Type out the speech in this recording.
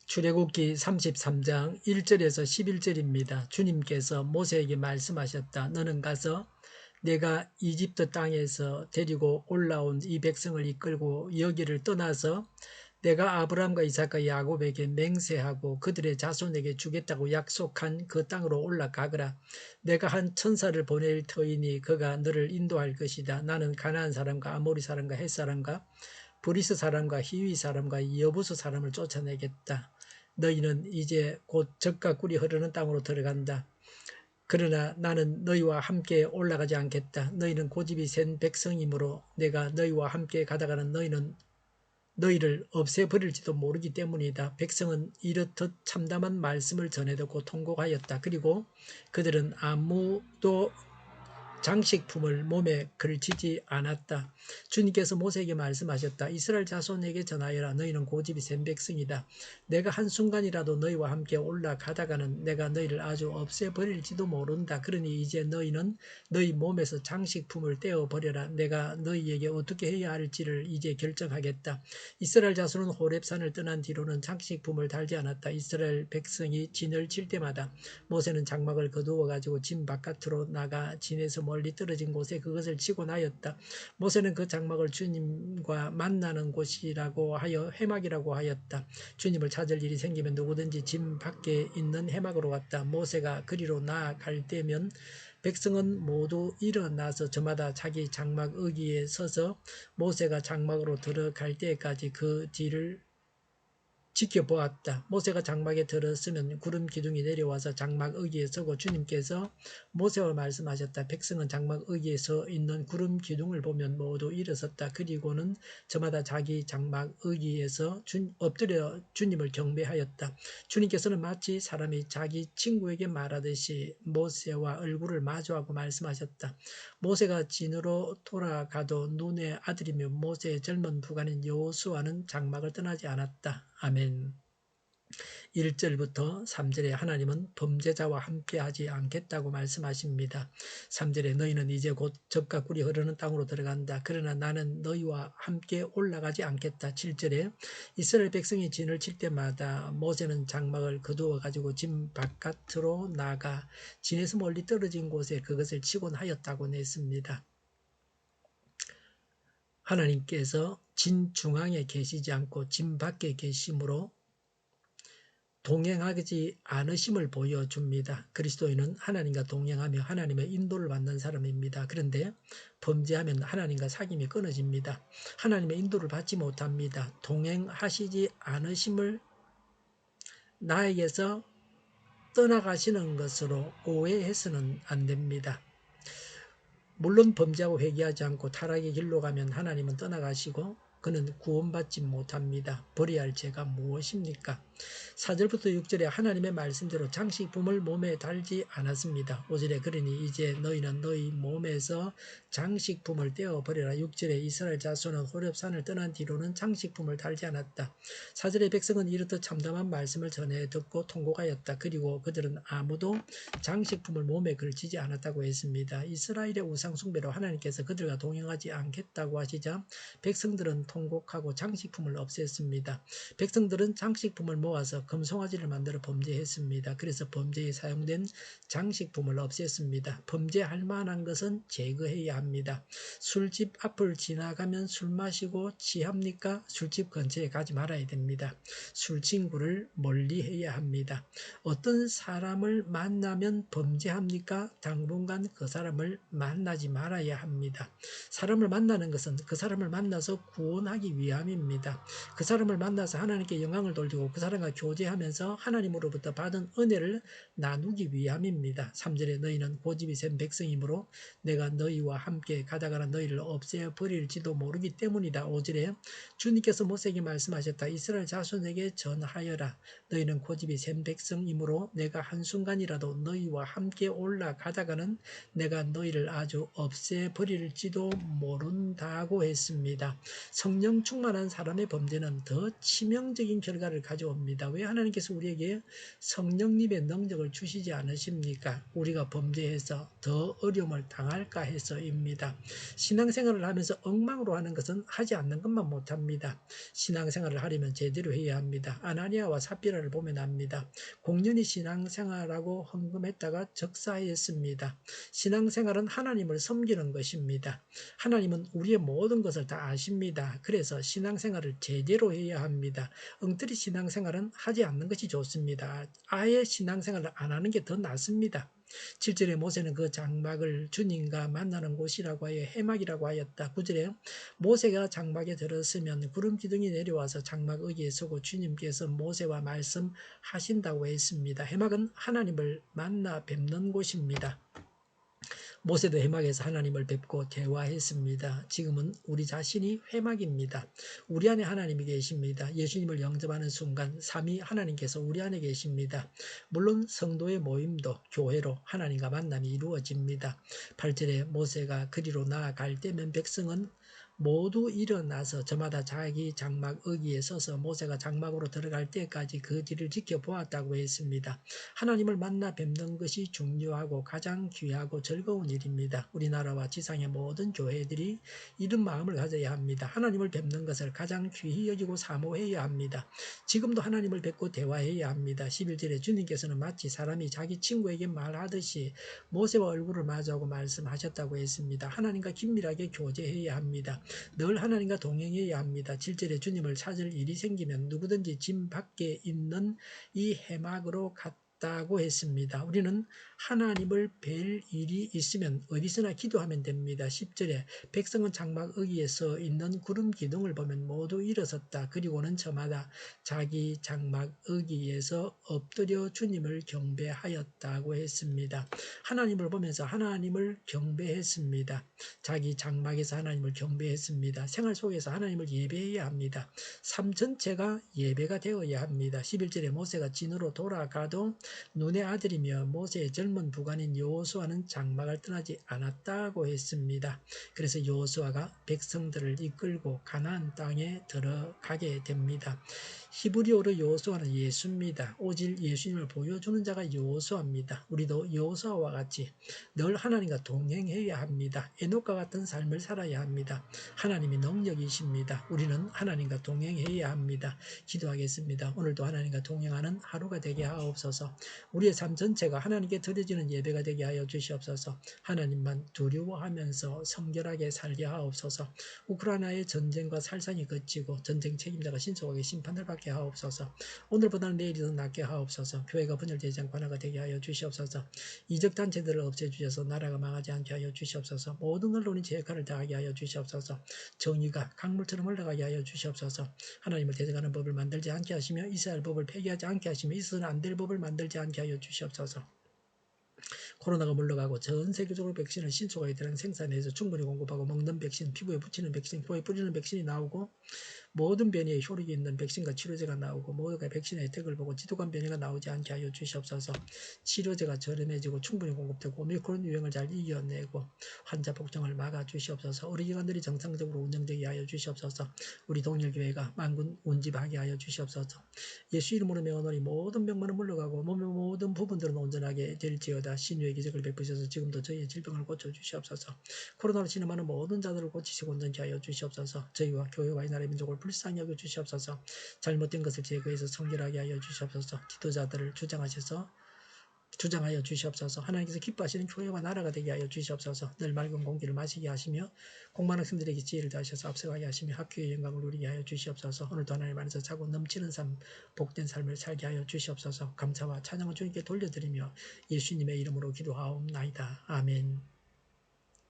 출애굽기 33장 1절에서 11절입니다. 주님께서 모세에게 말씀하셨다. 너는 가서 내가 이집트 땅에서 데리고 올라온 이 백성을 이끌고 여기를 떠나서 내가 아브라함과 이삭과 야곱에게 맹세하고 그들의 자손에게 주겠다고 약속한 그 땅으로 올라가거라. 내가 한 천사를 보낼 터이니 그가 너를 인도할 것이다. 나는 가나안 사람과 아모리 사람과 헷 사람과 브리스 사람과 히위 사람과 여부수 사람을 쫓아내겠다. 너희는 이제 곧 젖과 꿀이 흐르는 땅으로 들어간다. 그러나 나는 너희와 함께 올라가지 않겠다. 너희는 고집이 센 백성이므로 내가 너희와 함께 가다가는 너희를 없애버릴지도 모르기 때문이다. 백성은 이렇듯 참담한 말씀을 전해 듣고 통곡하였다. 그리고 그들은 아무도 장식품을 몸에 걸치지 않았다. 주님께서 모세에게 말씀하셨다. 이스라엘 자손에게 전하여라. 너희는 고집이 센 백성이다. 내가 한순간이라도 너희와 함께 올라가다가는 내가 너희를 아주 없애버릴지도 모른다. 그러니 이제 너희는 너희 몸에서 장식품을 떼어버려라. 내가 너희에게 어떻게 해야 할지를 이제 결정하겠다. 이스라엘 자손은 호렙산을 떠난 뒤로는 장식품을 달지 않았다. 이스라엘 백성이 진을 칠 때마다 모세는 장막을 거두어 가지고 진 바깥으로 나가 진에서 멀리 떨어진 곳에 그것을 치고 나였다. 모세는 그 장막을 주님과 만나는 곳이라고 하여 해막이라고 하였다. 주님을 찾을 일이 생기면 누구든지 진 밖에 있는 해막으로 갔다. 모세가 그리로 나아갈 때면 백성은 모두 일어나서 저마다 자기 장막 어귀에 서서 모세가 장막으로 들어갈 때까지 그 뒤를 지켜보았다. 모세가 장막에 들었으면 구름 기둥이 내려와서 장막 어귀에 서고 주님께서 모세와 말씀하셨다. 백성은 장막 어귀에 서 있는 구름 기둥을 보면 모두 일어섰다. 그리고는 저마다 자기 장막 어귀에서 엎드려 주님을 경배하였다. 주님께서는 마치 사람이 자기 친구에게 말하듯이 모세와 얼굴을 마주하고 말씀하셨다. 모세가 진으로 돌아가도 눈의 아들이며 모세의 젊은 부관인 여호수아는 장막을 떠나지 않았다. 아멘. 1절부터 3절에 하나님은 범죄자와 함께하지 않겠다고 말씀하십니다. 3절에 너희는 이제 곧 젖과 꿀이 흐르는 땅으로 들어간다. 그러나 나는 너희와 함께 올라가지 않겠다. 7절에 이스라엘 백성이 진을 칠 때마다 모세는 장막을 거두어 가지고 진 바깥으로 나가 진에서 멀리 떨어진 곳에 그것을 치곤 하였다고 냈습니다. 하나님께서 진 중앙에 계시지 않고 진 밖에 계심으로 동행하지 않으심을 보여줍니다. 그리스도인은 하나님과 동행하며 하나님의 인도를 받는 사람입니다. 그런데 범죄하면 하나님과 사귐이 끊어집니다. 하나님의 인도를 받지 못합니다. 동행하시지 않으심을 나에게서 떠나가시는 것으로 오해해서는 안 됩니다. 물론 범죄하고 회개하지 않고 타락의 길로 가면 하나님은 떠나가시고 그는 구원받지 못합니다. 버려야 할 죄가 무엇입니까? 4절부터 6절에 하나님의 말씀대로 장식품을 몸에 달지 않았습니다. 5절에 그러니 이제 너희는 너희 몸에서 장식품을 떼어버려라. 6절에 이스라엘 자손은 호렙산을 떠난 뒤로는 장식품을 달지 않았다. 4절에 백성은 이렇듯 참담한 말씀을 전해 듣고 통곡하였다. 그리고 그들은 아무도 장식품을 몸에 걸치지 않았다고 했습니다. 이스라엘의 우상 숭배로 하나님께서 그들과 동행하지 않겠다고 하시자 백성들은 통곡하고 장식품을 없앴습니다. 백성들은 장식품을 모아서 금송아지를 만들어 범죄했습니다. 그래서 범죄에 사용된 장식품을 없앴습니다. 범죄할 만한 것은 제거해야 합니다. 술집 앞을 지나가면 술 마시고 취합니까? 술집 근처에 가지 말아야 됩니다. 술 친구를 멀리해야 합니다. 어떤 사람을 만나면 범죄합니까? 당분간 그 사람을 만나지 말아야 합니다. 사람을 만나는 것은 그 사람을 만나서 구원하기 위함입니다. 그 사람을 만나서 하나님께 영광을 돌리고 그 사람과 교제하면서 하나님으로부터 받은 은혜를 나누기 위함입니다. 3절에 너희는 고집이 센 백성이므로 내가 너희와 함께 가다가는 너희를 없애버릴지도 모르기 때문이다. 5절에 주님께서 모세에게 말씀하셨다. 이스라엘 자손에게 전하여라. 너희는 고집이 센 백성이므로 내가 한순간이라도 너희와 함께 올라가다가는 내가 너희를 아주 없애버릴지도 모른다고 했습니다. 성령 충만한 사람의 범죄는 더 치명적인 결과를 가져옵니다. 왜 하나님께서 우리에게 성령님의 능력을 주시지 않으십니까? 우리가 범죄해서 더 어려움을 당할까 해서입니다. 신앙생활을 하면서 엉망으로 하는 것은 하지 않는 것만 못합니다. 신앙생활을 하려면 제대로 해야 합니다. 아나니아와 삽비라를 보면 압니다. 공연히 신앙생활하고 헌금했다가 적사했습니다. 신앙생활은 하나님을 섬기는 것입니다. 하나님은 우리의 모든 것을 다 아십니다. 그래서 신앙생활을 제대로 해야 합니다. 엉터리 신앙생활은 하지 않는 것이 좋습니다. 아예 신앙생활을 안 하는 게 더 낫습니다. 7절에 모세는 그 장막을 주님과 만나는 곳이라고 하여 해막이라고 하였다. 9절에 모세가 장막에 들었으면 구름 기둥이 내려와서 장막 의기에 서고 주님께서 모세와 말씀하신다고 했습니다. 해막은 하나님을 만나 뵙는 곳입니다. 모세도 회막에서 하나님을 뵙고 대화했습니다. 지금은 우리 자신이 회막입니다. 우리 안에 하나님이 계십니다. 예수님을 영접하는 순간 삼위 하나님께서 우리 안에 계십니다. 물론 성도의 모임도 교회로 하나님과 만남이 이루어집니다. 8절에 모세가 그리로 나아갈 때면 백성은 모두 일어나서 저마다 자기 장막 의기에 서서 모세가 장막으로 들어갈 때까지 그 뒤를 지켜보았다고 했습니다. 하나님을 만나 뵙는 것이 중요하고 가장 귀하고 즐거운 일입니다. 우리나라와 지상의 모든 교회들이 이런 마음을 가져야 합니다. 하나님을 뵙는 것을 가장 귀히 여기고 사모해야 합니다. 지금도 하나님을 뵙고 대화해야 합니다. 11절에 주님께서는 마치 사람이 자기 친구에게 말하듯이 모세와 얼굴을 마주하고 말씀하셨다고 했습니다. 하나님과 긴밀하게 교제해야 합니다. 늘 하나님과 동행해야 합니다. 7절에 주님을 찾을 일이 생기면 누구든지 짐 밖에 있는 이 해막으로 갔다고 했습니다. 우리는 하나님을 뵐 일이 있으면 어디서나 기도하면 됩니다. 10절에 백성은 장막 의기에 서 있는 구름 기둥을 보면 모두 일어섰다. 그리고는 저마다 자기 장막 의기에서 엎드려 주님을 경배하였다고 했습니다. 하나님을 보면서 하나님을 경배했습니다. 자기 장막에서 하나님을 경배했습니다. 생활 속에서 하나님을 예배해야 합니다. 삶 전체가 예배가 되어야 합니다. 11절에 모세가 진으로 돌아가도 눈의 아들이며 모세의 젊은 부관인 여호수아는 장막을 떠나지 않았다고 했습니다. 그래서 여호수아가 백성들을 이끌고 가나안 땅에 들어가게 됩니다. 히브리어로 여호수아는 예수입니다. 오직 예수님을 보여주는 자가 여호수아입니다. 우리도 여호수아와 같이 늘 하나님과 동행해야 합니다. 에녹과 같은 삶을 살아야 합니다. 하나님이 능력이십니다. 우리는 하나님과 동행해야 합니다. 기도하겠습니다. 오늘도 하나님과 동행하는 하루가 되게 하옵소서. 우리의 삶 전체가 하나님께 드려지는 예배가 되게 하여 주시옵소서. 하나님만 두려워하면서 성결하게 살게 하옵소서. 우크라이나의 전쟁과 살상이 그치고 전쟁 책임자가 신속하게 심판을 받게 하옵소서. 오늘보다는 내일이 더 낫게 하옵소서. 교회가 분열되지 않고 하나가 되게 하여 주시옵소서. 이적 단체들을 없애주셔서 나라가 망하지 않게 하여 주시옵소서. 모든 언론이 제 역할을 다하게 하여 주시옵소서. 정의가 강물처럼 흘러가게 하여 주시옵소서. 하나님을 대적하는 법을 만들지 않게 하시며 이스라엘 법을 폐기하지 않게 하시며 있어서는 안 될 법을 만들지 않게 하여 주시옵소서. 코로나가 물러가고 전 세계적으로 백신을 신속하게 대량 생산해서 충분히 공급하고 먹는 백신, 피부에 붙이는 백신, 코에 뿌리는 백신이 나오고 모든 변이에 효력이 있는 백신과 치료제가 나오고 모두가 백신의 혜택을 보고 지독한 변이가 나오지 않게 하여 주시옵소서. 치료제가 저렴해지고 충분히 공급되고 오미크론 유행을 잘 이겨내고 환자 폭증을 막아 주시옵소서. 우리 기관들이 정상적으로 운영되게 하여 주시옵소서. 우리 동일교회가 만군 운집하게 하여 주시옵소서. 예수 이름으로 명하노니 모든 병만은 물러가고 몸의 모든 부분들은 온전하게 될지어다. 신유의 기적을 베푸셔서 지금도 저희의 질병을 고쳐주시옵소서. 코로나로 진행하는 모든 자들을 고치시고 온전케 하여 주시옵소서. 저희와 교회와 이 나라의 민족을 불쌍히 여겨 주시옵소서. 잘못된 것을 제거해서 성결하게 하여 주시옵소서. 지도자들을 주장하여 주시옵소서. 하나님께서 기뻐하시는 교회와 나라가 되게 하여 주시옵소서. 늘 맑은 공기를 마시게 하시며 공부하는 학생들에게 지혜를 다하셔서 앞서가게 하시며 학교의 영광을 누리게 하여 주시옵소서. 오늘도 하나님 안에서 차고 넘치는 삶, 복된 삶을 살게 하여 주시옵소서. 감사와 찬양을 주님께 돌려드리며 예수님의 이름으로 기도하옵나이다. 아멘.